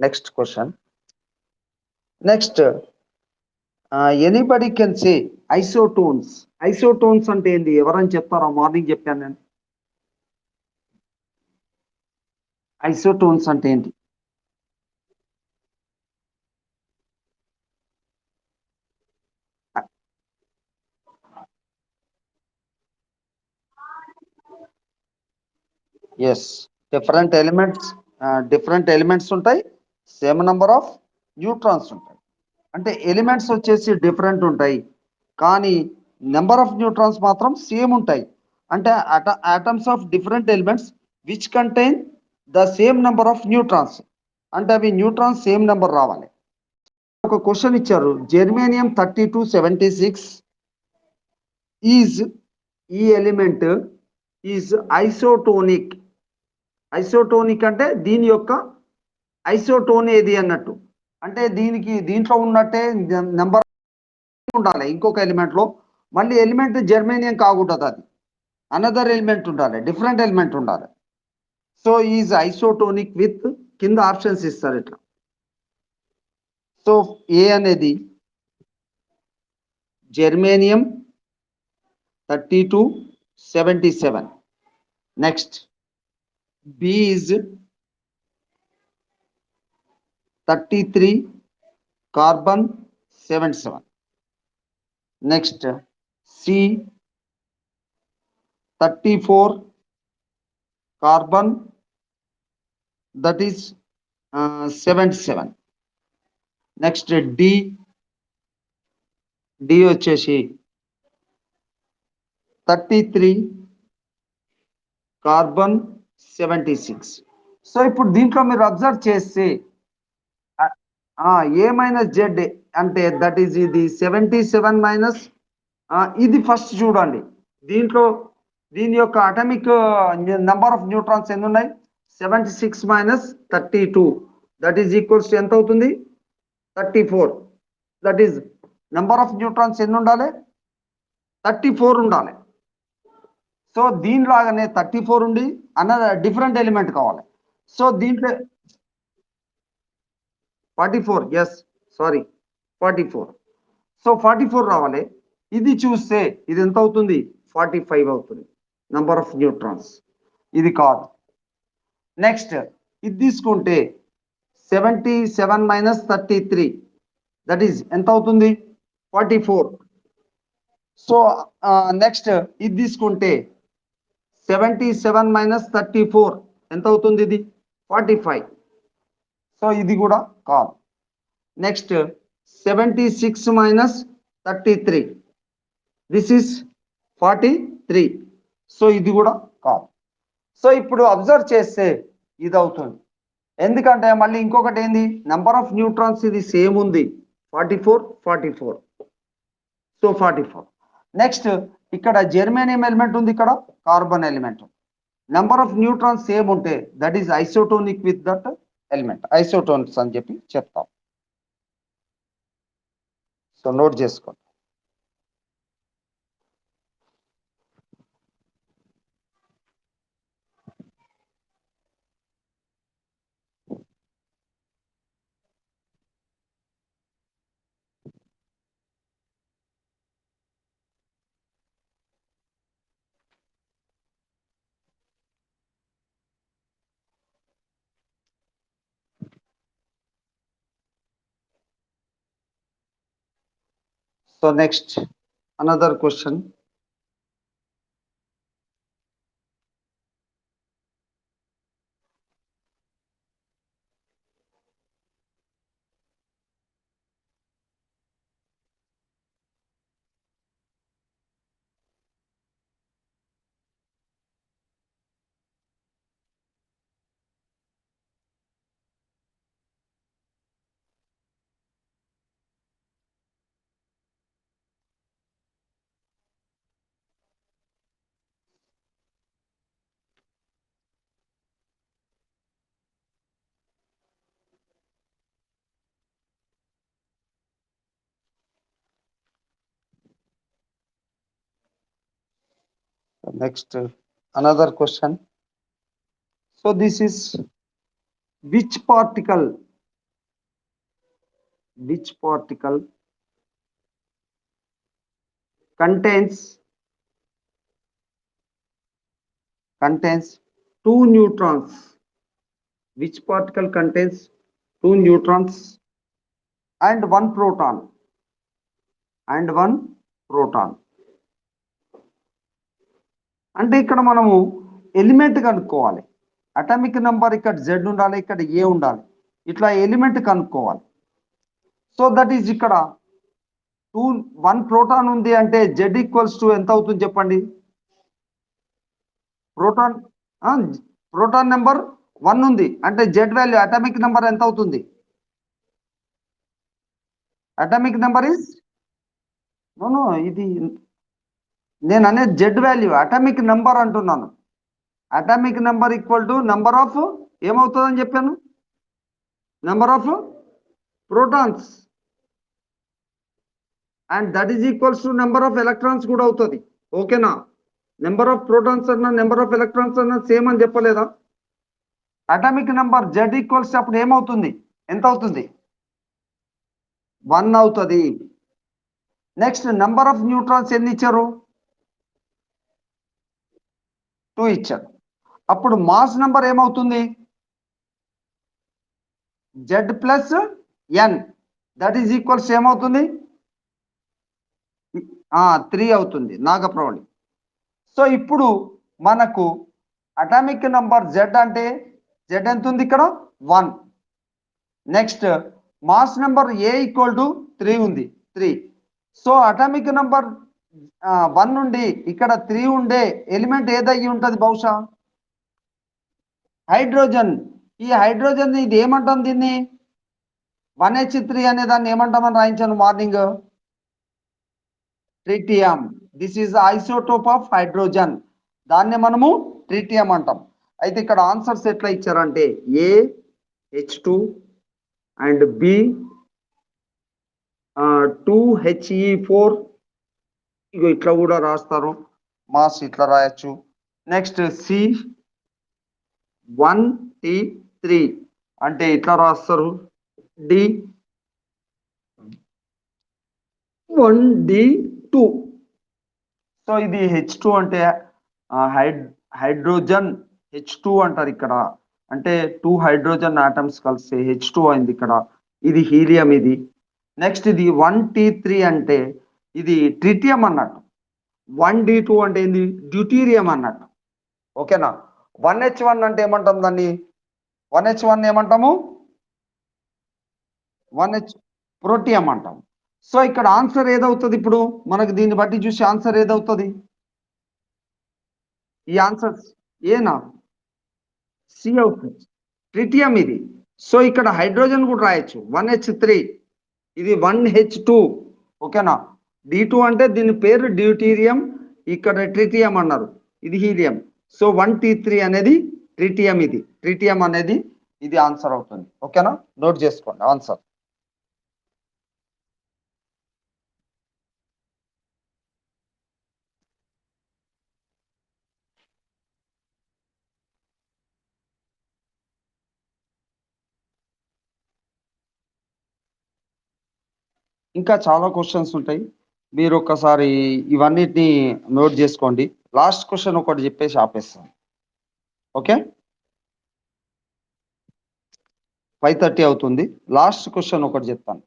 Next question. Next, anybody can say isotones. Isotones అంటే ఏంటి? ఎవరని చెప్తారా? మార్నింగ్ చెప్పాను నేను. ఐసోటోన్స్ అంటే ఏంటి? ఎస్, డిఫరెంట్ ఎలిమెంట్స్ ఉంటాయి, సేమ్ నెంబర్ ఆఫ్ న్యూట్రాన్స్ ఉంటాయి. అంటే ఎలిమెంట్స్ వచ్చేసి డిఫరెంట్ ఉంటాయి, కానీ నెంబర్ ఆఫ్ న్యూట్రాన్స్ మాత్రం సేమ్ ఉంటాయి. అంటే atoms of different elements which contain the same number of neutrons. అంటే అవి న్యూట్రాన్స్ సేమ్ నెంబర్ రావాలి. ఒక క్వశ్చన్ ఇచ్చారు, జెర్మేనియం 3276 ఈజ్, ఈ ఎలిమెంట్ ఈజ్ ఐసోటోనిక్. ఐసోటోనిక్ అంటే దీని యొక్క ఐసోటోన్ ఏది అన్నట్టు. అంటే దీంట్లో ఉన్నట్టే నెంబర్ ఉండాలి ఇంకొక ఎలిమెంట్ లో. మళ్ళీ ఎలిమెంట్ జెర్మేనియం కాకూడదు, అది అనదర్ ఎలిమెంట్ ఉండాలి, డిఫరెంట్ ఎలిమెంట్ ఉండాలి. సో ఈజ్ ఐసోటోనిక్ విత్, కింద ఆప్షన్స్ ఇస్తారు ఇట్లా. సో ఏ అనేది germanium 3277. Next, B is 33 carbon 77. Next, C 34 carbon, that is 77. Next, D వచ్చేసి 33 కార్బన్ 76. సో ఇప్పుడు దీంట్లో మీరు అబ్జర్వ్ చేస్తే ఏ మైనస్ జెడ్ అంటే దట్ ఈజ్ ఇది 77 మైనస్ ఇది ఫస్ట్ చూడండి. దీంట్లో దీని యొక్క అటామిక్ నెంబర్ ఆఫ్ న్యూట్రాన్స్ ఎన్ని ఉన్నాయి? 76 minus 32, that is equals to ఎంత అవుతుంది? 34. That is number of neutrons ఎన్ని ఉండాలి? 34 ఉండాలి. సో దీనిలాగానే 34 ఉండి అనదర్ డిఫరెంట్ ఎలిమెంట్ కావాలి. సో దీంట్లో 44, ఎస్ సారీ 44. సో 44 రావాలి. ఇది చూస్తే ఇది ఎంత అవుతుంది? 45 అవుతుంది నంబర్ ఆఫ్ న్యూట్రాన్స్. ఇది కాదు. నెక్స్ట్ ఇది తీసుకుంటే 77 మైనస్ 33 దట్ ఈస్ ఎంత అవుతుంది? 44. సో నెక్స్ట్ ఇది తీసుకుంటే 77 మైనస్ 34 ఎంత అవుతుంది? ఇది 45. సో ఇది కూడా కాదు. Next 76 minus 33 this is 43. So ఇది కూడా కాదు. సో ఇప్పుడు అబ్జర్వ్ చేస్తే ఇది అవుతుంది. ఎందుకంటే మళ్ళీ ఇంకొకటి ఏంది, నెంబర్ ఆఫ్ న్యూట్రాన్స్ ఇది సేమ్ ఉంది 44. సో 44. నెక్స్ట్ ఇక్కడ జెర్మేనియం ఎలిమెంట్ ఉంది, ఇక్కడ carbon element. Number of neutrons same ఉంటే that is isotonic with that element. Isotonics అని చెప్పి చెప్తాం. సో నోట్ చేసుకోండి. So next, another question. Next, another question. So this is which particle contains two neutrons? Which particle contains two neutrons and one proton? అంటే ఇక్కడ మనము element కనుక్కోవాలి. Atomic number ఇక్కడ Z ఉండాలి, ఇక్కడ A ఉండాలి. ఇట్లా ఎలిమెంట్ కనుక్కోవాలి. సో దట్ ఈజ్ ఇక్కడ 1 ప్రోటాన్ ఉంది అంటే Z ఈక్వల్స్ టు ఎంత అవుతుంది చెప్పండి? ప్రోటాన్ నెంబర్ 1 ఉంది అంటే Z వాల్యూ అటామిక్ నెంబర్ ఎంత అవుతుంది? అటామిక్ నెంబర్ ఇస్ నో ఇది నేను అనేది Z వాల్యూ, అటామిక్ నెంబర్ అంటున్నాను. Atomic number equal to number of ఏమవుతుందని చెప్పాను? Number of protons and that is equals to number of electrons కూడా అవుతుంది. ఓకేనా? నెంబర్ ఆఫ్ ప్రోటాన్స్ అన్నా నెంబర్ ఆఫ్ ఎలక్ట్రాన్స్ అన్నా సేమ్ అని చెప్పలేదా? అటామిక్ నెంబర్ Z ఈక్వల్స్ అప్పుడు ఏమవుతుంది? ఎంత అవుతుంది? 1 అవుతుంది. నెక్స్ట్ నెంబర్ ఆఫ్ న్యూట్రాన్స్ ఎన్ని ఇచ్చారు? 2 ఇచ్చారు. అప్పుడు మాస్ నెంబర్ ఏమవుతుంది? Z plus N that is equals ఏమవుతుంది? 3 అవుతుంది నాగప్రవళి. సో ఇప్పుడు మనకు అటామిక్ నెంబర్ Z అంటే Z ఎంత ఉంది ఇక్కడ? 1. Next mass number A equal to 3 ఉంది, 3. సో అటామిక్ నెంబర్ 1 నుండి ఇక్కడ 3 ఉండే ఎలిమెంట్ ఏదయ్యి ఉంటుంది? బహుశా హైడ్రోజన్. ఈ హైడ్రోజన్ ఇది ఏమంటాం? దీన్ని 1H3 అనే దాన్ని ఏమంటామని రాయించాను morning? Tritium. This is isotope of hydrogen. దాన్ని మనము ట్రిటియం అంటాం. అయితే ఇక్కడ ఆన్సర్స్ ఎట్లా ఇచ్చారంటే A H2 and B 2HE4 ఇగో ఇట్లా కూడా రాస్తారు. మాస్ ఇట్లా రాయొచ్చు. నెక్స్ట్ C1T3 అంటే ఇట్లా రాస్తారు D1D2. సో ఇది H2 అంటే హైడ్రోజన్ H2 అంటారు ఇక్కడ. అంటే 2 హైడ్రోజన్ ఆటమ్స్ కలిసి H2 అయింది ఇక్కడ. ఇది హీలియం ఇది. నెక్స్ట్ ఇది 1T3 అంటే ఇది ట్రిటియం అన్నట్టు. 1D2 అంటే ఏంది డ్యూటీరియం అన్నట్టు. ఓకేనా. 1H1 అంటే ఏమంటాం దాన్ని? 1H1 ఏమంటాము? 1H ప్రోటియం అంటాం. సో ఇక్కడ ఆన్సర్ ఏదవుతుంది ఇప్పుడు? మనకు దీన్ని బట్టి చూసి ఆన్సర్ ఏదవుతుంది? ఈ ఆన్సర్ ఏనా? సి అవుతుంది. ట్రిటియం ఇది. సో ఇక్కడ హైడ్రోజన్ కూడా రాయొచ్చు 1H3, ఇది 1H2. ఓకేనా. D2 అంటే దీని పేరు డ్యూటీరియం, ఇక్కడ ట్రిటియం అన్నారు, ఇది హీలియం. సో 1T3 అనేది ట్రిటియం, ఇది ట్రిటియం అనేది ఇది ఆన్సర్ అవుతుంది. ఓకేనా, నోట్ చేసుకోండి ఆన్సర్. ఇంకా చాలా క్వశ్చన్స్ ఉంటాయి, మీరు ఒక్కసారి ఇవన్నిటిని నోట్ చేసుకోండి. లాస్ట్ క్వశ్చన్ ఒకటి చెప్పేసి ఆపేస్తాను. ఓకే, 5:30 అవుతుంది. లాస్ట్ క్వశ్చన్ ఒకటి చెప్తాను.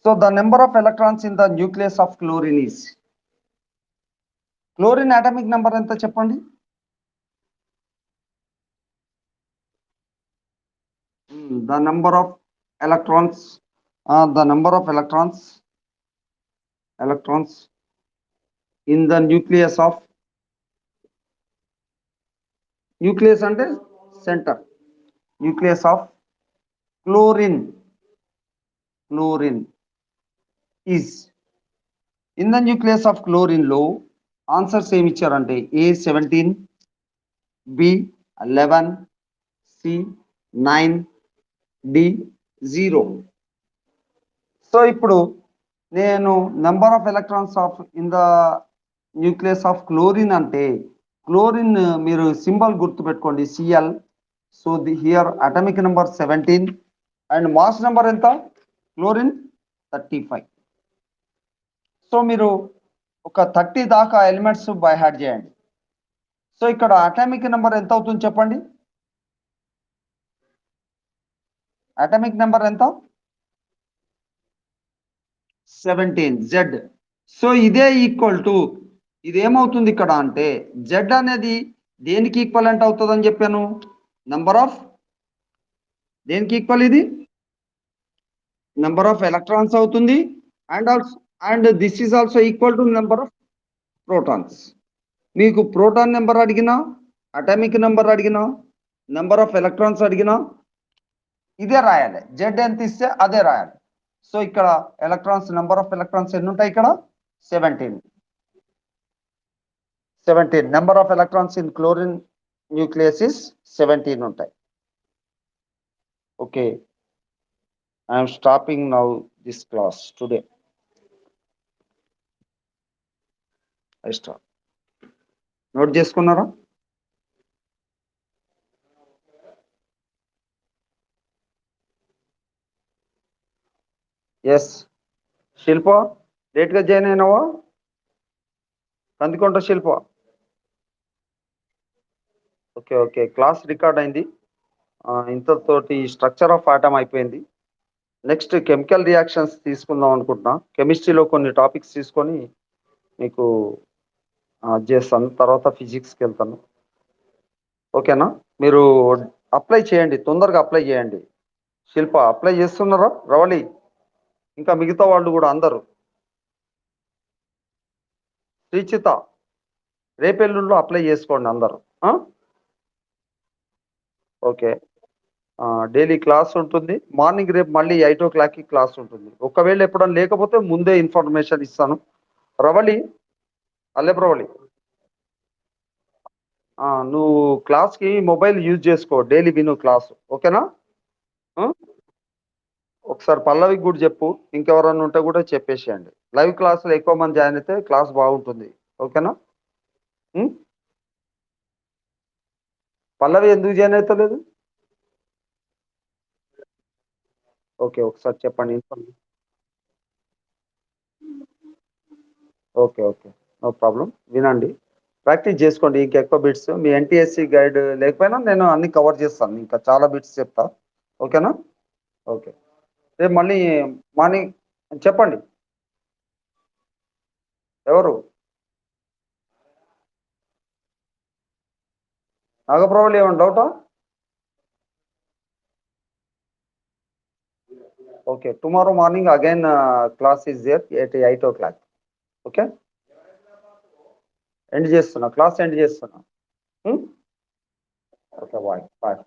So the number of electrons in the nucleus of chlorine is, chlorine atomic number ఎంత చెప్పండి? The number of electrons, the number of electrons in the nucleus of, nucleus అంటే center, nucleus of chlorine is, in the nucleus of chlorine లో answers ఏమి ఇచ్చారంటే A17, B11, C9, D0. So ఇప్పుడు నేను number of electrons of in the nucleus of chlorine అంటే, chlorine మీరు symbol గుర్తుపెట్టుకోండి Cl. So here atomic number 17 and mass number ఎంత? Chlorine 35. So మీరు ఒక 30 దాకా ఎలిమెంట్స్ బై హార్ట్ చేయండి. సో ఇక్కడ అటామిక్ నెంబర్ ఎంత అవుతుంది చెప్పండి? అటామిక్ నెంబర్ ఎంత? 17 Z. సో ఇదే ఈక్వల్ టు, ఇది ఏమవుతుంది ఇక్కడ అంటే Z అనేది దేనికి ఈక్వలెంట్ అవుతుంది అని చెప్పాను? నంబర్ ఆఫ్, దేనికి ఈక్వల్? ఇది నెంబర్ ఆఫ్ ఎలక్ట్రాన్స్ అవుతుంది. And also, and this is also equal to number of protons. మీకు ప్రోటాన్ నెంబర్ అడిగినా, అటామిక్ నెంబర్ అడిగినా, నెంబర్ ఆఫ్ ఎలక్ట్రాన్స్ అడిగినా ఇదే రాయాలి. Z ఎంత ఇస్తే అదే రాయాలి. సో ఇక్కడ ఎలక్ట్రాన్స్, నెంబర్ ఆఫ్ ఎలక్ట్రాన్స్ ఎన్ని ఉంటాయి ఇక్కడ? 17. Number of electrons in chlorine nucleus is 17 ఉంటాయి. Okay, I'm stopping now this class today. I stop. Note చేసుకున్నారా? ఎస్. శిల్ప లేట్గా జాయిన్ అయినావా? కందికొండ శిల్ప. ఓకే, క్లాస్ రికార్డ్ అయింది. ఇంతతోటి స్ట్రక్చర్ ఆఫ్ ఆటమ్ అయిపోయింది. నెక్స్ట్ కెమికల్ రియాక్షన్స్ తీసుకుందాం అనుకుంటున్నా. కెమిస్ట్రీలో కొన్ని టాపిక్స్ తీసుకొని మీకు చేస్తాను, తర్వాత ఫిజిక్స్కి వెళ్తాను. ఓకేనా, మీరు అప్లై చేయండి, తొందరగా అప్లై చేయండి. శిల్ప అప్లై చేస్తున్నారా? రవళి, ఇంకా మిగతా వాళ్ళు కూడా అందరూ. శ్రీచిత, రేపెల్లుండిలో అప్లై చేసుకోండి అందరూ. ఓకే, డైలీ క్లాస్ ఉంటుంది. మార్నింగ్ రేపు మళ్ళీ 8 o'clockకి క్లాస్ ఉంటుంది. ఒకవేళ ఎప్పుడన్నా లేకపోతే ముందే ఇన్ఫర్మేషన్ ఇస్తాను. రవళి, అల్లెప్రవళి, నువ్వు క్లాస్కి మొబైల్ యూజ్ చేసుకో, డైలీ విను క్లాసు, ఓకేనా? ఆ? ఒకసారి పల్లవికి కూడా చెప్పు, ఇంకెవరన్నా ఉంటే కూడా చెప్పేసేయండి. లైవ్ క్లాసులు ఎక్కువ మంది జాయిన్ అయితే క్లాస్ బాగుంటుంది, ఓకేనా? ఉం? పల్లవి ఎందుకు జాయిన్ అవుతలేదు? ఓకే, ఒకసారి చెప్పండి. Okay, okay, no problem. వినండి, ప్రాక్టీస్ చేసుకోండి ఇంకెక్కువ బిట్స్. మీ ఎన్టీఎస్సి గైడ్ లేకపోయినా నేను అన్ని కవర్ చేస్తాను, ఇంకా చాలా బిట్స్ చెప్తా, ఓకేనా? ఓకే, రేపు మళ్ళీ మార్నింగ్ చెప్పండి. ఎవరు? నాగప్రభలు ఏమన్నా డౌటా? Okay, tomorrow morning again class is there at 8 o'clock. Okay, end చేస్తున్నా, క్లాస్ ఎండ్ చేస్తున్నా. Okay, bye bye.